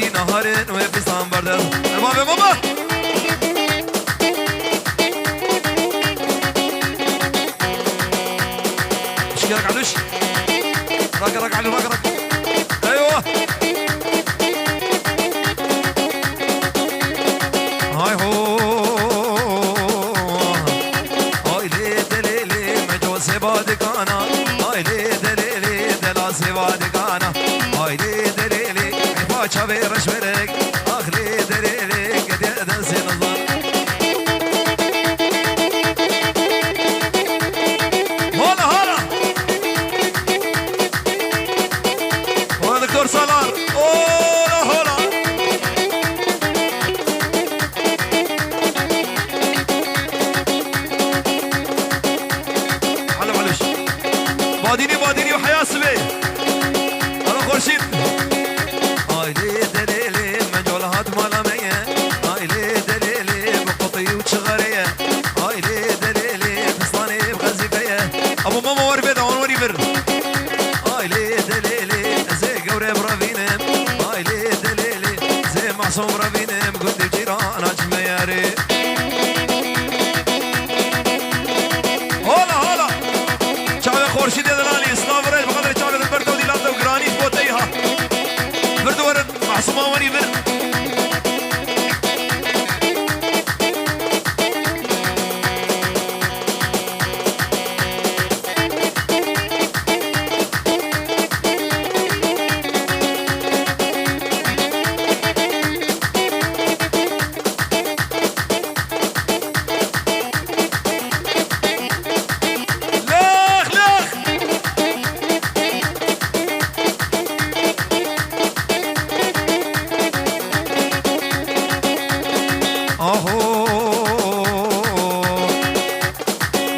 بادی نهارن و بستان بردن بابا بابا مشكلة علوش راك علو راك ايوه هاي هو هاي لي دليلي مجوز بادك انا هاي لي دليلي دلاس بادك انا هاي لي دليلي عفا رش برك اخلي دليلي قد يدنسي نظر هلا هلا هو دكتور سالار هلا هلا على معلش باديني وحياة سبي انا خورشيد هاي لي دليلي مجول هات مالا مية هاي لي دليلي بقطي وتشغرية هاي لي دليلي فصلاني بغزيفية ابو ماما وربيدا وري بر هاي لي دليلي زي قوري برافينم هاي لي دليلي زي معصوم برافينم قلت جيران اجمياري هلا هلا شعب خورشيد دلالي سلافريج بقدر شعب البردو دي لابدا وجرانيت بوتيها بردو ورد معصومة وري بر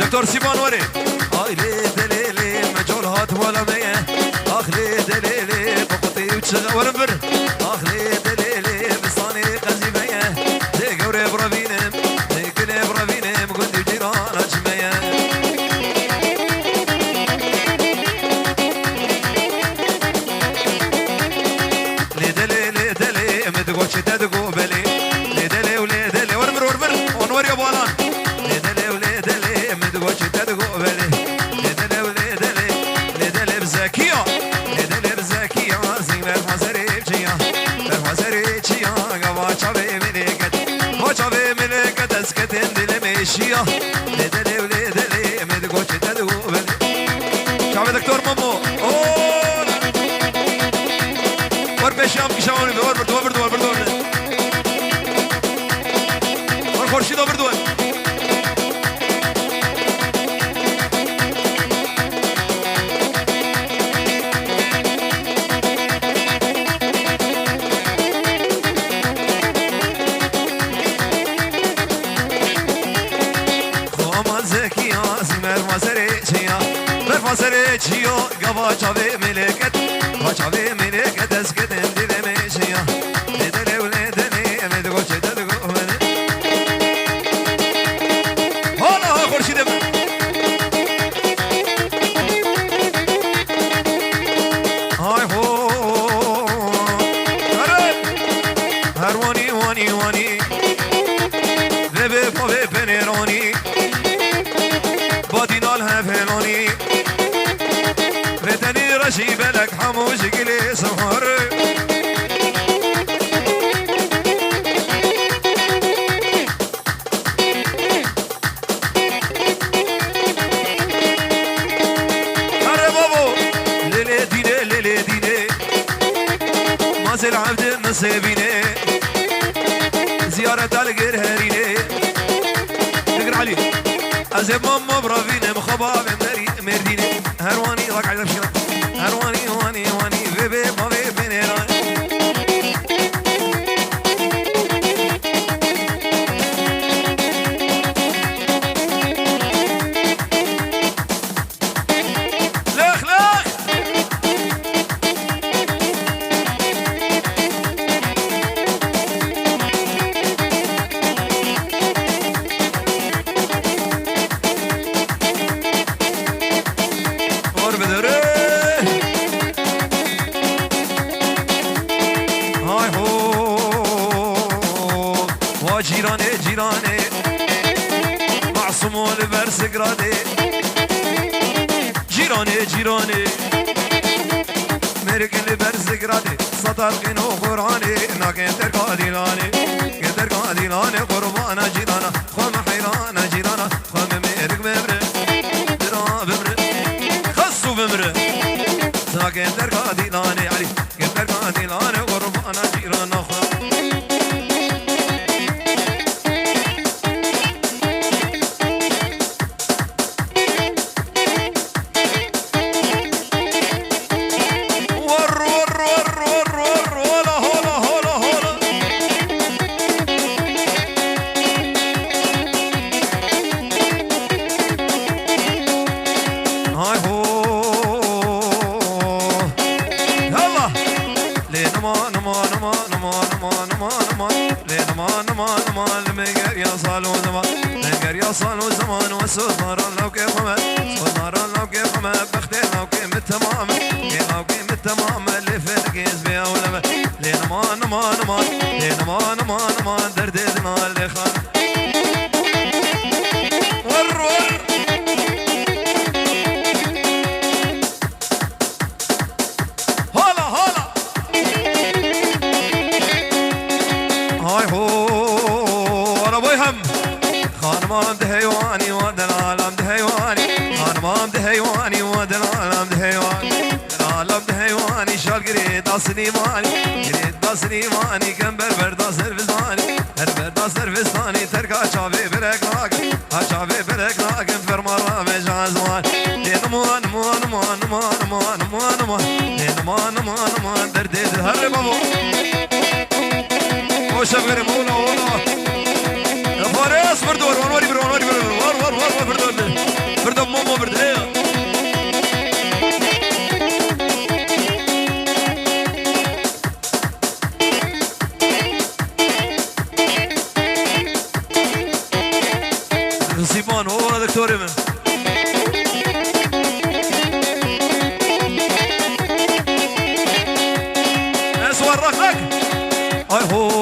دكتور سيبان وري هاي لي دليلي مجول هات ولا مية اخ لي دليلي بقطي وتشغل ورنبر اخ لي دليلي بصاني قزيمية زي قوري برافينم زي كلي برافينم قلت جيران اجمية لي دلي مدقوش تدقو بلي لي دلي ولي دلي ورمر ونور يا بولان لي دلي ولي دلي مدقوش تدقو بلي لي دلي ولي دلي بزاكية لي دلي بزاكية زينة الحزري بجيا الحزري بجيا قوا شابي ملكت اسكتن دلي ميشيا لي دلي ولي دلي مدقوش تدقو بلي شعب دكتور مامو ور بشام كشاوني ور بردو ور خورشيد بردو خوامان زكي عازم المسري چيو قوا چاوي ملكت وا چاوي ملكت اسكتن دي مشيا ندري ولدني مدغو چدغو من هلا خورشيد هاي هو هرواني واني بيبي بوبي بنيروني بادينال هفلوني فتني رشي بلك حموش قلي سهر هري بابو ليلي ديني مازل عبد النصيبيني زيارة القرهريني نقر علي أزيب ماما برافيني مخباب مرديني هرواني ضاق عايز أبشر هرواني واني بيبي بابي بنيران لخ جيراني جيراني معصوم البرسقرادي جيراني جيراني مرق البرسقرادي صدرقين وقراني ناقين ترقادي لاني ترقادي لاني قربانا جيرانا خم حيرانا جيرانا خم مرق بمر درا بمر خصو بمر ناقين ترقادي لاني علي ترقادي لاني قربانا جيرانا خم صالو زمان وسوط ناران لو كيف ما صوت ناران لو كيف ما بختين لو كيف التمام لو كيف التمام اللي فيك يزبيا ولا ما لين ما نما نما لين ما نما نما دردنا اللي خان ور ور هلا هلا هاي هو انا بيهم خانمان دهيواني ودن العالم دهيواني خانمان دهيواني ودن العالم دهيواني العالم دهيواني شال قريد داسنيماني قريد داسنيماني كم بربر داسر فزاني بربر داسر فزاني تركا شافي برك ناقم شافي برك ناقم فرمارا مجازوان لنمان مان مان مان مان مان مان لنمان مان مان دردد هر بابو وشغر مولا مولا فارس بردور وانواري بردور وانواري بردور وار وار وار بردور بردور ماما بردور سيبان هو دكتوري من اسوار رخلك اي هو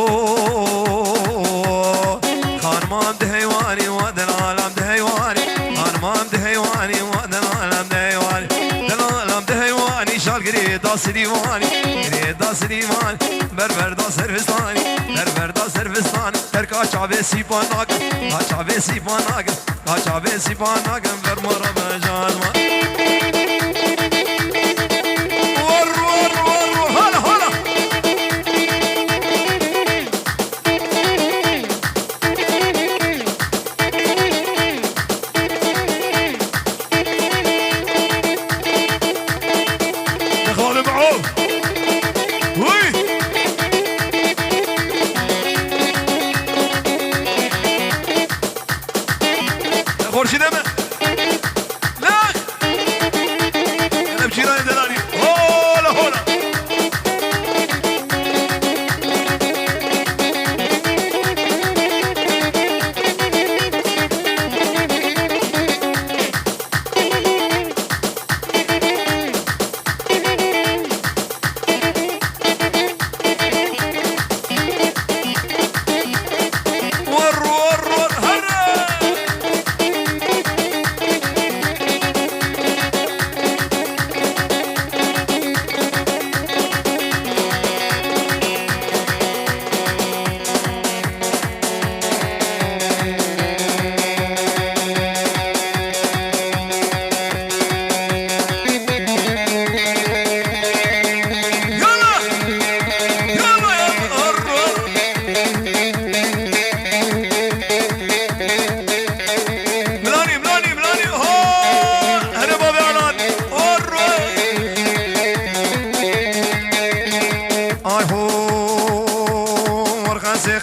خانمان دهيواني ودن العالم دهيواني خانمان دهيواني ودن العالم دهيواني دن العالم دهيواني شال قريد داسريواني قريد داسريواني بربر داسرفستاني بربر داسرفستاني تركا شعبي سيباناك شعبي سيباناك شعبي سيباناك برمرا بجازمان ور ور ور هلا هلا دخلوا معه وي خورشي دمه لا انا بجيراني دلالي هولا هولا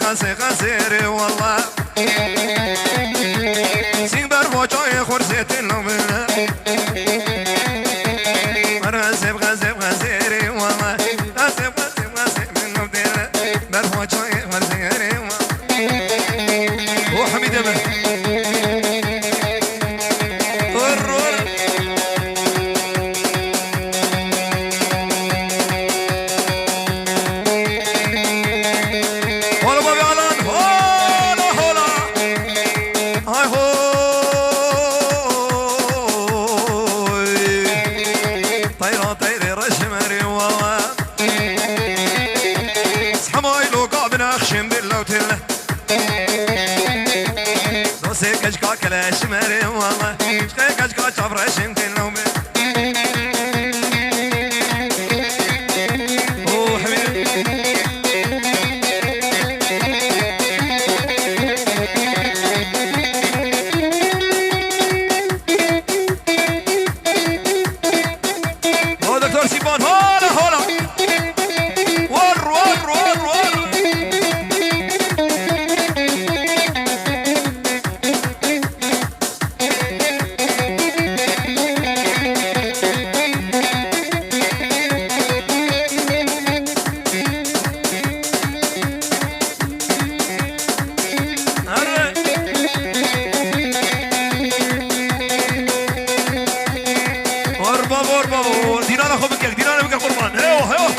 خسي خسيري والله سيبر فوجاي خرزيت اللومنا مرسب غزب غزيري والله غزب غزب غزب اللومنا برفوجاي خرزيري والله وحميد أمه كاش فراشين تلوم او حبيبي هو دكتور سيبان هلا هلا ور ور ور ور دينا ناخذ بك دينا بك قربان ايوه ايوه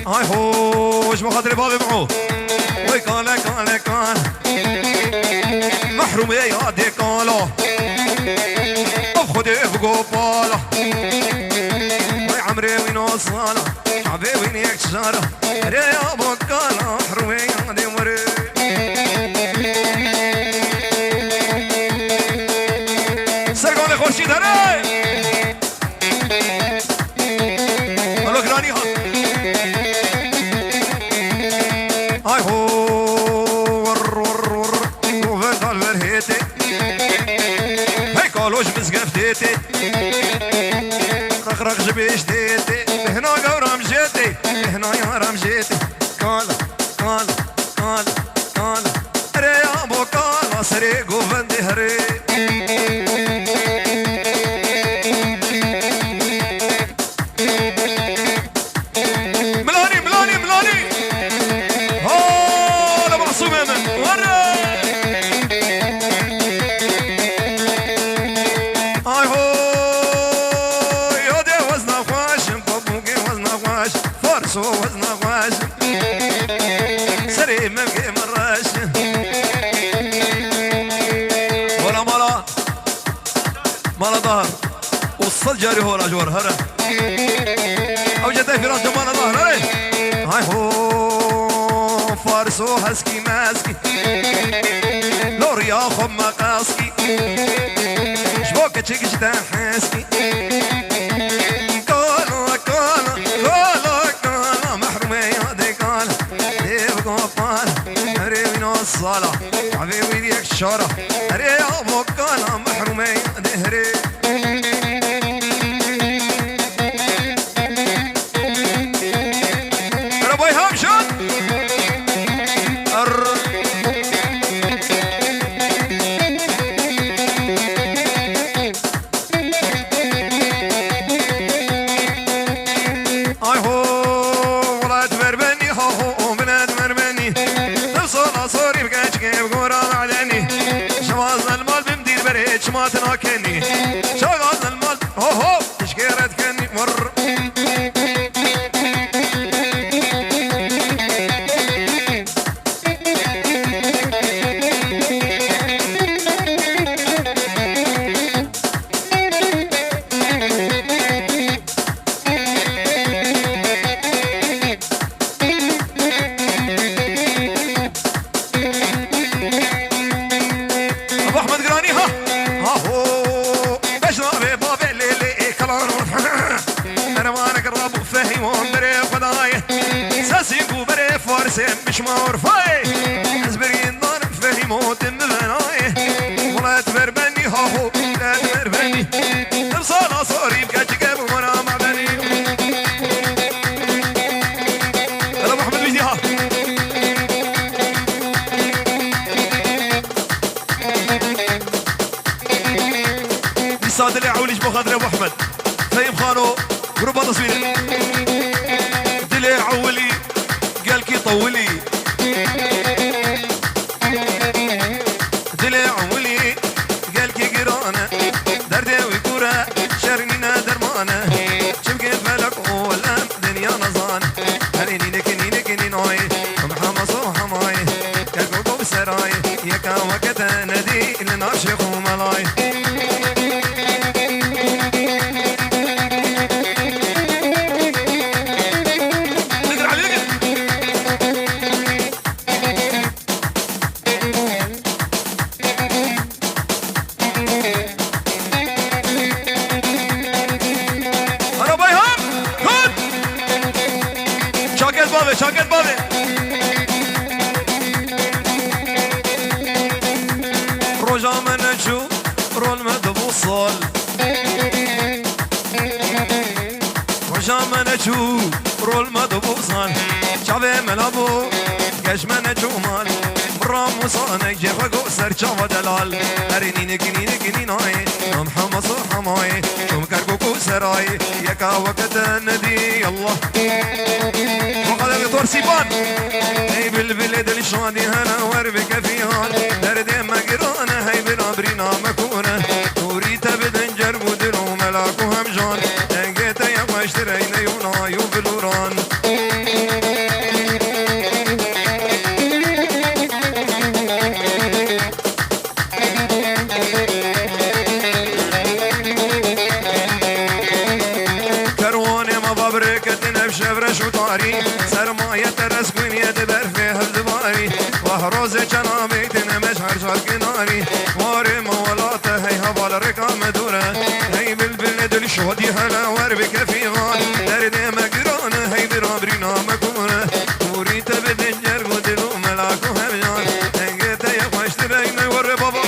هاي هو ايش بخاطر بابي معه وي كان كان محروم يا دي كالا خذي بقباله وي عمري وين وصاله حبيبي وين يكسره يا بكاله محروم يا دي مري سرقون خورشید هره هلو گرانی ها آی هو ور ور ور نوفن دال ورهیتی هی کالوش بزگفتیتی رخ رخ جبیش دیتی هنا گورم جیتی هنا یارم جیتی کالا کالا کالا کالا هره یا بو کالا سری گوفن دی هره مالا ظهر وصل جاري هو الأجوار هره أو جدي في راسه مالا ظهر هره هاي هو فارسو هسكي ماسكي لوريا خم مقاسكي شبوكة تشيك جدا حاسكي كالا كالا كالا كالا محرومي يا دي كالا ديب قبالا هري من الصلاة حبيبي ديك الشارة هري يا أبو كالا محرومي يا دي هري ربي همشان ما تناكني شغال المال هو هو تشكيرت كني مر ابو احمد قراني ها انا ما نقرب فهي ومبري خداي ساسيكو بري فارسي مش معرفاي حزبرين دار فهي موت مبناي ولا تبربني هاهو لا تبربني تبصال صوري بكاتشكب وانا مع بني يلا ابو احمد بيجي ها لسه اللي عوليش بخاطر ابو احمد فايم خانو قرب تصوير دلي عولي قال كي طولي دلي عولي قال كي قرانا دردي ويكورا شرنينا درمانا شبكي فلك ولا دنيا نظان هليني نكني نكني نوي محمد صوح ماي كالكوكو بسراي يكا وكتا ندي لنار شيخ وملاي شاكت بابي رجا من نشو رول مدبوصل رجا من نشو رول مدبوصل شعبي ملابو كش من نشو مال برام وصانك جيخا قوسر شعب دلال هرينين كنين هاي نم حمص حماي شم كركو سراي يكا وقت الندي الله وقال دكتور سيبان هي بالبلد الشادي هنا وربك فيها دردي مقرانه هي برابرينا مكونه نوري تبدن جرب ودلو ملاك وهمجان لقيت يا واشترين يونا يوبلوران سرمایه ترس کنید برف هزباری و روز جنابی تنمش هر جار کناری وار مولات هی حوال رکام دوره هی بلبل دل شهدی هلا ور بکفیغان درد مگران هی برابری نامکونه موری تبدن جرگ و دلو ملاک و همیان هنگه تیه خوشت رینه ور بابا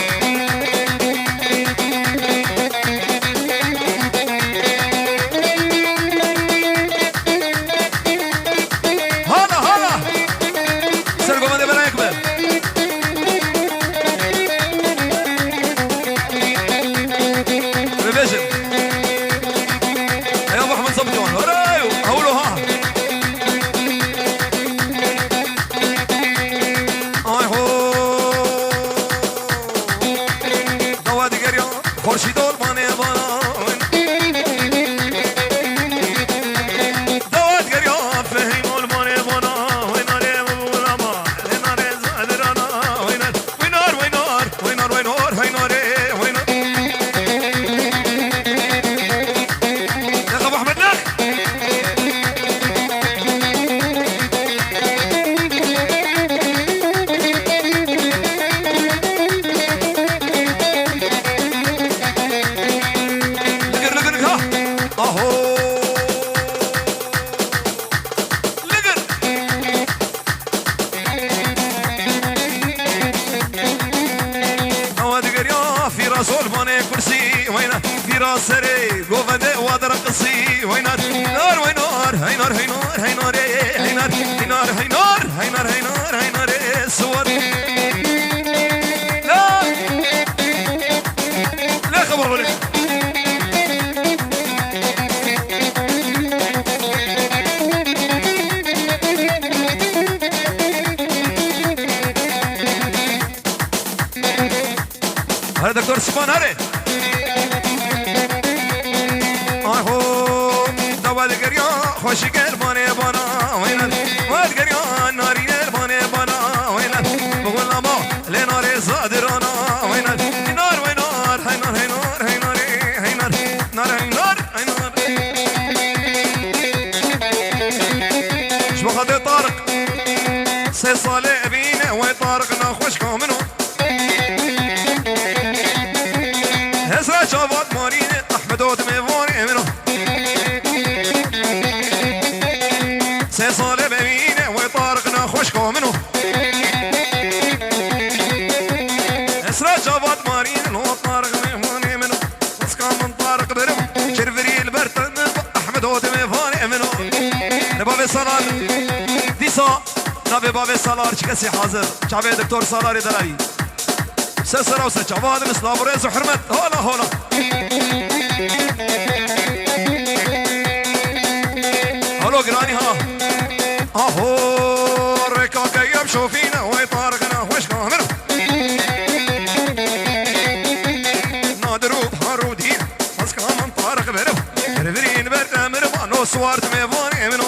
دكتور سيبان هري اهو دواد قريا خوش قلباني بانا وين واد قريا ناري قلباني بانا وين بقول ما لناري صادرانا وين نار وين نار هاي نار هاي نار هاي نار هاي نار نار هاي نار هاي نار شو خد طارق سي صالح بينا وطارق ناخوش كامنو شافات مارين احمد وتميفوني منو سيصال بمينه وطارقنا خوشكو منو اسرا شافات مارين وطارق ميفوني منو اسكا من طارق برم شرفري البرتن احمد وتميفوني منو نبابي صلار ديسا نبي بابي صلار شكسي حاضر شعبي دكتور صلاري دلالي سسرة وسجواد مثل أبرز وحرمت هولا هولا هلو قراني ها اهو ركا كيب شوفينا ويطارقنا وش كامل نادرو بهارودي اسكا من طارق برب رفرين برد مربانو سوارت ميفاني منو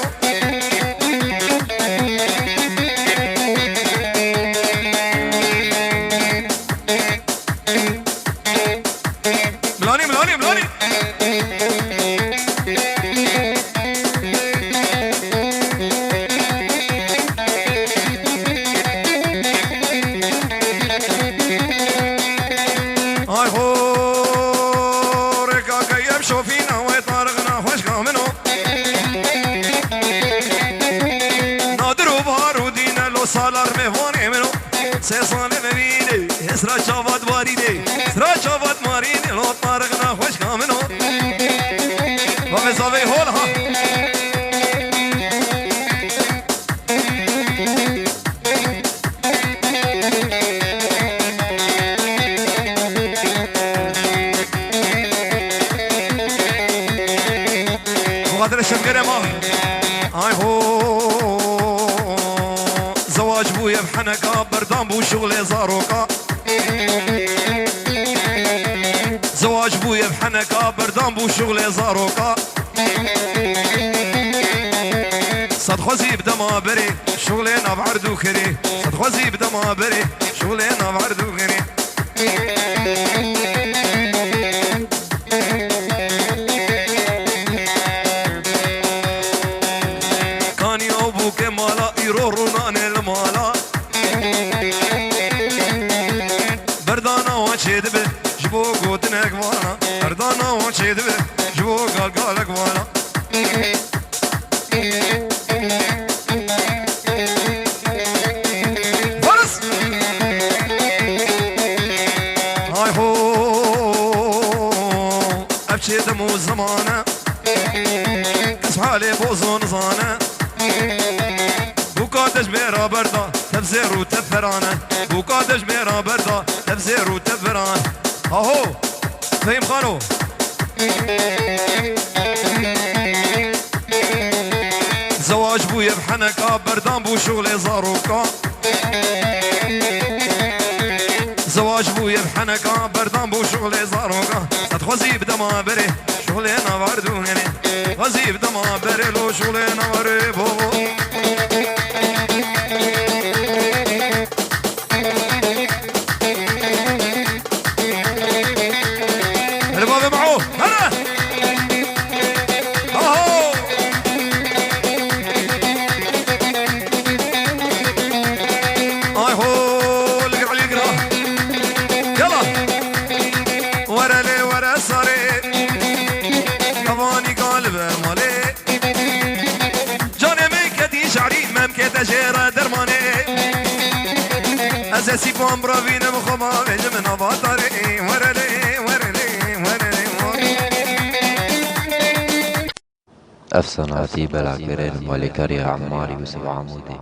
شوفينا ويطارقنا خوش كامنو سرا چاوات بارینه سرا چاوات مارینه لو طارق نخوش کامنو و بزاوی هول ها مقدر شمگره ما آی هو زواج بوی بحنکا بردان بو شغل زاروکا زواج بوی بحنکا بردان بو شغل زاروکا صد خوزی بدما بری شغل نبعردو خری صد خوزی بدما بری شغل نبعردو خری کانی او بو که مالا ایرو رونان المالا بردانا و چید به جبو گوتنک وانا بردانا و چید به جبو گالگالک وانا فرس های هو اب چید مو زمانه کس حالی بوزون زانه بوكادش ميرا بردا تبزير وتفرانه بوكادش ميرا بردا تبزير وتفران اهو فهم خانو زواج بويا بحنكا بردان بو شغل زاروكا زواج بويا بحنكا بردان بو شغل زاروكا تخوزي بدما بري شغلنا باردو يعني غزي بدما بري لو شغلنا بري بوبو الباب معه هلا اهو اي هو القرع القرع يلا ورا لي ورا صاري كفاني قلب مالي جاني من كدي شعري ممكن تجير درماني اساسي بوم برافين مخما من اباطري ورا لي ورا لي ورا لي أفسناتي بلا كرين مالكري عماري وسبع عمودي